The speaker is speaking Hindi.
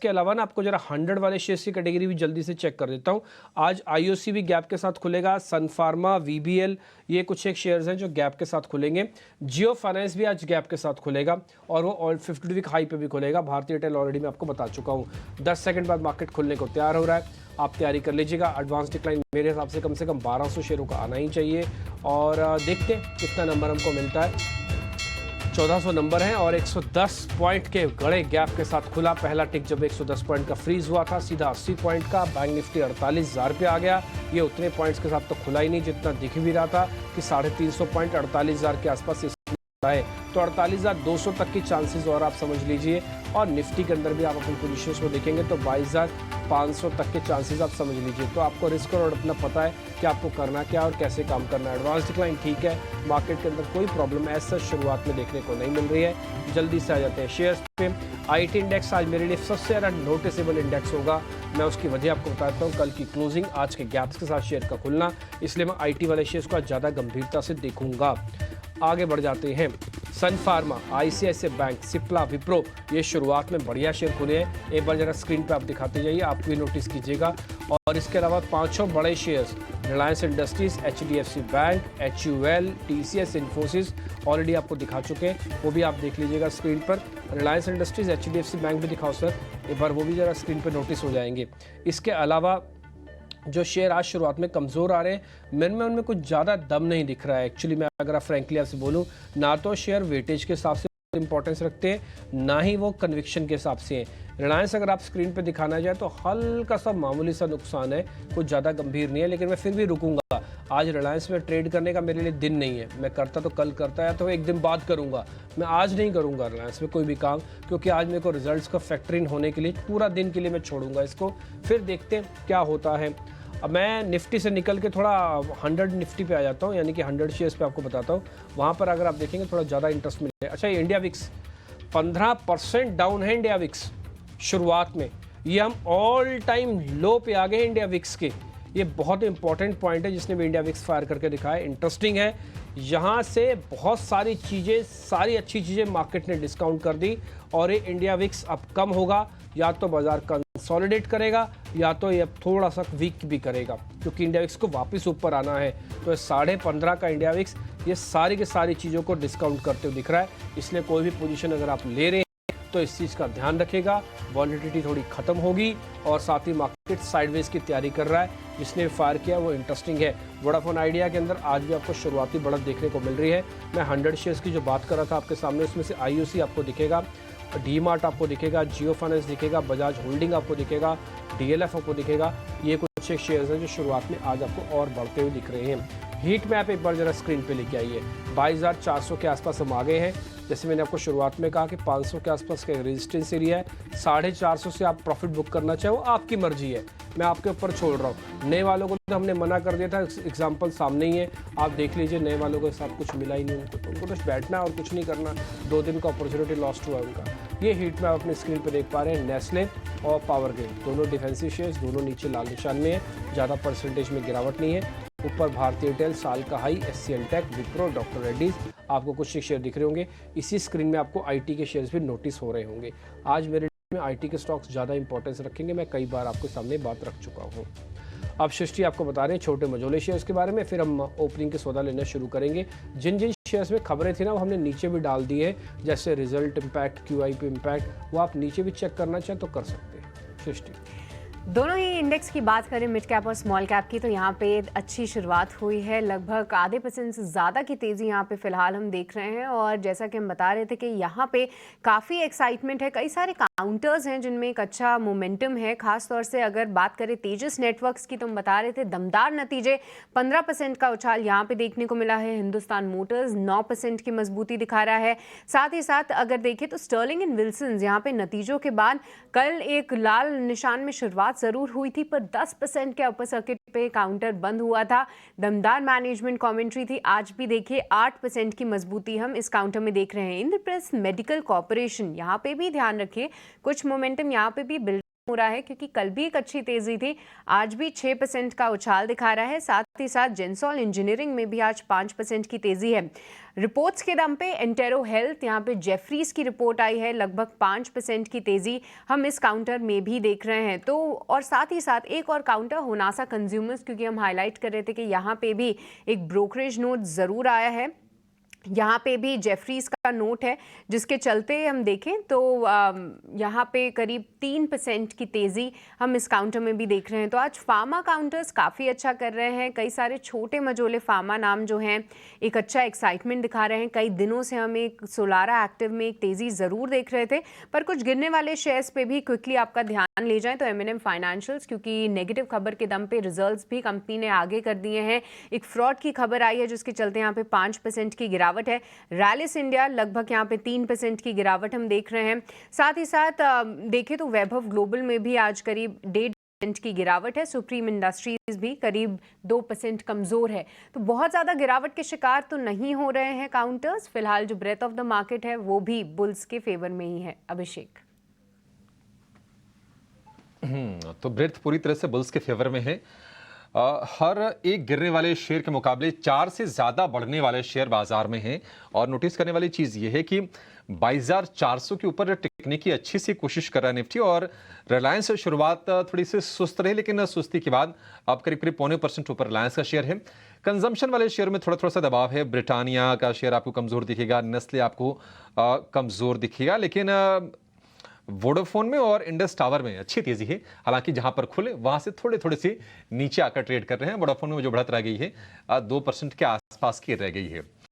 के अलावा ना आपको जरा 100 वाले शेयर्स की कैटेगरी भी जल्दी से चेक कर देता हूँ। आज आईओसी भी गैप के साथ खुलेगा, सन फार्मा, वीबीएल, ये कुछ एक शेयर्स हैं जो गैप के साथ खुलेंगे। जियो फाइनेंस भी आज गैप के साथ खुलेगा और वो ऑल 50 वीक हाई पे भी खुलेगा। भारतीय एयरटेल ऑलरेडी मैं आपको बता चुका हूँ। 10 सेकंड बाद मार्केट खुलने को तैयार हो रहा है, आप तैयारी कर लीजिएगा। एडवांस डिक्लाइन मेरे हिसाब से कम 1200 शेयरों का आना ही चाहिए और देखते हैं कितना नंबर हमको मिलता है। 1400 नंबर है और 110 पॉइंट के गड़े गैप के साथ खुला। पहला टिक जब 110 पॉइंट का फ्रीज हुआ था, सीधा 80 पॉइंट का बैंक निफ्टी 48,000 पे आ गया। ये उतने पॉइंट्स के साथ तो खुला ही नहीं जितना दिख भी रहा था कि 350 पॉइंट 48,000 के आसपास है, तो 48,200 तक की चांसेस और आप समझ लीजिए। और निफ्टी के अंदर भी आप अपनी पोजीशंस में देखेंगे तो 22,500 तक के चांसेस आप समझ लीजिए। तो आपको रिस्क और अपना पता है कि आपको करना क्या और कैसे काम करना है। एडवांस डिक्लाइन ठीक है, मार्केट के अंदर कोई प्रॉब्लम ऐसा शुरुआत में देखने को नहीं मिल रही है। जल्दी से आ जाते हैं शेयर्स पे। आईटी इंडेक्स आज मेरे लिए सबसे ज़्यादा नोटिसेबल इंडेक्स होगा। मैं उसकी वजह आपको बताता हूँ, कल की क्लोजिंग, आज के गैप्स के साथ शेयर का खुलना, इसलिए मैं आईटी वाले शेयर्स को ज़्यादा गंभीरता से देखूंगा। आगे बढ़ जाते हैं। Sun Pharma, ICICI bank, Cipla, Wipro, ये शुरुआत में बढ़िया शेयर खुले हैं। एक बार जरा स्क्रीन पे आप दिखाते जाइए, आप भी नोटिस कीजिएगा। और इसके अलावा पांचों बड़े shares, Reliance industries, HDFC bank, HUL, TCS, Infosys, already आपको दिखा चुके हैं, वो भी आप देख लीजिएगा स्क्रीन पर। रिलायंस इंडस्ट्रीज, एचडीएफसी बैंक भी दिखाओ सर, एक बार वो भी जरा स्क्रीन पर नोटिस हो जाएंगे। इसके अलावा जो शेयर आज शुरुआत में कमज़ोर आ रहे हैं, मेरे में उनमें कुछ ज़्यादा दम नहीं दिख रहा है। एक्चुअली मैं अगर आप फ्रैंकली आपसे बोलूँ, ना तो शेयर वेटेज के हिसाब से इंपॉर्टेंस रखते हैं, ना ही वो कन्विक्शन के हिसाब से हैं। रिलायंस अगर आप स्क्रीन पे दिखाना जाए तो हल्का सा मामूली सा नुकसान है, कुछ ज़्यादा गंभीर नहीं है, लेकिन मैं फिर भी रुकूंगा। आज रिलायंस में ट्रेड करने का मेरे लिए दिन नहीं है। मैं करता तो कल करता है, तो एक दिन बाद करूंगा, मैं आज नहीं करूंगा रिलायंस में कोई भी काम, क्योंकि आज मेरे को रिजल्ट्स का फैक्टर इन होने के लिए पूरा दिन के लिए मैं छोड़ूंगा इसको। फिर देखते हैं क्या होता है। अब मैं निफ्टी से निकल के थोड़ा 100 निफ्टी पे आ जाता हूँ, यानी कि 100 शेयर्स पे आपको बताता हूँ। वहाँ पर अगर आप देखेंगे थोड़ा ज़्यादा इंटरेस्ट मिलेगा। अच्छा, ये इंडिया विक्स 15% डाउन है। इंडिया विक्स शुरुआत में, ये हम ऑल टाइम लो पे आ गए इंडिया विक्स के। ये बहुत इंपॉर्टेंट पॉइंट है जिसने भी इंडिया विक्स फायर करके दिखाया। इंटरेस्टिंग है, यहाँ से बहुत सारी चीज़ें, सारी अच्छी चीज़ें मार्केट ने डिस्काउंट कर दी और ये इंडिया विक्स अब कम होगा, या तो बाजार कंसोलिडेट करेगा या तो ये थोड़ा सा वीक भी करेगा, क्योंकि इंडिया विक्स को वापस ऊपर आना है। तो 15.5 का इंडिया विक्स ये सारी की सारी चीज़ों को डिस्काउंट करते हुए दिख रहा है। इसलिए कोई भी पोजीशन अगर आप ले रहे हैं तो इस चीज़ का ध्यान रखिएगा। वॉलेटिलिटी थोड़ी खत्म होगी और साथ ही मार्केट साइडवेज की तैयारी कर रहा है। जिसने फायर किया वो इंटरेस्टिंग है। वोडाफोन आइडिया के अंदर आज भी आपको शुरुआती बढ़त देखने को मिल रही है। मैं 100 शेयर्स की जो बात कर रहा था आपके सामने, उसमें से आईओसी आपको दिखेगा, डी मार्ट आपको दिखेगा, जियो फाइनेंस दिखेगा, बजाज होल्डिंग आपको दिखेगा, डीएलएफ आपको दिखेगा। ये कुछ एक शेयर्स हैं जो शुरुआत में आज आपको और बढ़ते हुए दिख रहे हैं। हीट मैप एक बार जरा स्क्रीन पे लेके आइए। 22,400 के आसपास हम आ गए हैं। जैसे मैंने आपको शुरुआत में कहा कि 500 के आसपास का रेजिस्टेंस एरिया है। 450 से आप प्रॉफिट बुक करना चाहे वो आपकी मर्जी है, मैं आपके ऊपर छोड़ रहा हूँ। नए वालों को तो हमने मना कर दिया था, एग्जाम्पल सामने ही है, आप देख लीजिए। नए वालों के साथ कुछ मिला ही नहीं उनको तो बैठना और कुछ नहीं करना। 2 दिन का अपॉर्चुनिटी लॉस्ट हुआ उनका। ये हीट मैप अपनी स्क्रीन पर देख पा रहे हैं। नेस्ले और पावर ग्रिड दोनों डिफेंसिव शेयर्स, दोनों नीचे लाल निशान में है, ज़्यादा परसेंटेज में गिरावट नहीं है। ऊपर भारतीय एयरटेल, साल का हाई, HCL tech, Wipro, doctor Reddy's, आपको कुछ शेयर दिख रहे होंगे। इसी स्क्रीन में आपको आईटी के शेयर्स भी नोटिस हो रहे होंगे। आज मेरे में आईटी के स्टॉक्स ज़्यादा इंपॉर्टेंस रखेंगे, मैं कई बार आपके सामने बात रख चुका हूँ। अब सृष्टि आपको बता रहे हैं छोटे मझोले शेयर्स के बारे में, फिर हम ओपनिंग के सौदा लेना शुरू करेंगे। जिन जिन शेयर्स में खबरें थी ना, वो हमने नीचे भी डाल दी है, जैसे रिजल्ट इम्पैक्ट, क्यूआईपी इम्पैक्ट, वो आप नीचे भी चेक करना चाहें तो कर सकते हैं। सृष्टि, दोनों ही इंडेक्स की बात करें, मिड कैप और स्मॉल कैप की, तो यहाँ पे अच्छी शुरुआत हुई है। लगभग आधे % से ज़्यादा की तेज़ी यहाँ पे फिलहाल हम देख रहे हैं। और जैसा कि हम बता रहे थे कि यहाँ पे काफ़ी एक्साइटमेंट है, कई सारे काउंटर्स हैं जिनमें एक अच्छा मोमेंटम है। खास तौर से अगर बात करें तेजस नेटवर्क्स की, तो हम बता रहे थे दमदार नतीजे, 15% का उछाल यहाँ पे देखने को मिला है। हिंदुस्तान मोटर्स 9% की मजबूती दिखा रहा है। साथ ही साथ अगर देखें तो स्टर्लिंग एंड विल्सन यहाँ पे नतीजों के बाद कल एक लाल निशान में शुरुआत जरूर हुई थी, पर 10% के अपर सर्किट पे काउंटर बंद हुआ था। दमदार मैनेजमेंट कमेंट्री थी। आज भी देखिए 8% की मजबूती हम इस काउंटर में देख रहे हैं। इंद्रप्रस्थ मेडिकल कॉर्पोरेशन, यहाँ पे भी ध्यान रखिए कुछ मोमेंटम यहाँ पे भी बिल्ड हो रहा है, क्योंकि कल भी एक अच्छी तेजी थी, आज भी 6% का उछाल दिखा रहा है। साथ ही साथ जेंसॉल इंजीनियरिंग में भी आज 5% की तेजी है। रिपोर्ट्स के दम पे एंटेरो हेल्थ, यहाँ पे जेफरीज की रिपोर्ट आई है, लगभग 5% की तेजी हम इस काउंटर में भी देख रहे हैं। तो और साथ ही साथ एक और काउंटर होनासा कंज्यूमर्स, क्योंकि हम हाईलाइट कर रहे थे कि यहाँ पे भी एक ब्रोकरेज नोट जरूर आया है, यहाँ पे भी जेफरीज का नोट है, जिसके चलते हम देखें तो यहाँ पे करीब 3% की तेज़ी हम इस काउंटर में भी देख रहे हैं। तो आज फार्मा काउंटर्स काफ़ी अच्छा कर रहे हैं। कई सारे छोटे मझोले फार्मा नाम जो हैं एक अच्छा एक्साइटमेंट दिखा रहे हैं। कई दिनों से हम एक सोलारा एक्टिव में एक तेज़ी ज़रूर देख रहे थे, पर कुछ गिरने वाले शेयर्स पे भी क्विकली आपका ध्यान ले जाएं तो M&M फाइनेंशियल्स, क्योंकि नेगेटिव खबर के दम पे रिजल्ट्स भी कंपनी ने आगे कर दिए हैं। एक फ्रॉड की खबर आई है जिसके चलते यहाँ पे 5% की गिरावट है। रैलिस इंडिया लगभग यहाँ पे 3% की गिरावट हम देख रहे हैं। साथ ही साथ देखें तो वैभव ग्लोबल में भी आज करीब 1.5% की गिरावट है। सुप्रीम इंडस्ट्रीज भी करीब 2% कमजोर है। तो बहुत ज्यादा गिरावट के शिकार तो नहीं हो रहे हैं काउंटर्स। फिलहाल जो ब्रेथ ऑफ द मार्केट है वो भी बुल्स के फेवर में ही है। अभिषेक, तो ब्रेथ पूरी तरह से बुल्स के फेवर में है। हर एक गिरने वाले शेयर के मुकाबले 4 से ज्यादा बढ़ने वाले शेयर बाजार में हैं। और नोटिस करने वाली चीज यह है कि 22,400 के ऊपर टिकने की अच्छी सी कोशिश कर रहा है निफ्टी। और रिलायंस शुरुआत थोड़ी सी सुस्त रही, लेकिन सुस्ती के बाद अब करीब करीब 0.25% ऊपर रिलायंस का शेयर है। कंजम्पशन वाले शेयर में थोड़ा थोड़ा सा दबाव है। ब्रिटानिया का शेयर आपको कमजोर दिखेगा, नेस्ले आपको कमजोर दिखेगा, लेकिन वोडाफोन में और इंडस टावर में अच्छी तेजी है। हालांकि जहां पर खुले वहां से थोड़े थोड़े से नीचे आकर ट्रेड कर रहे हैं। वोडाफोन में जो बढ़त रह गई है 2% के आसपास की रह गई है।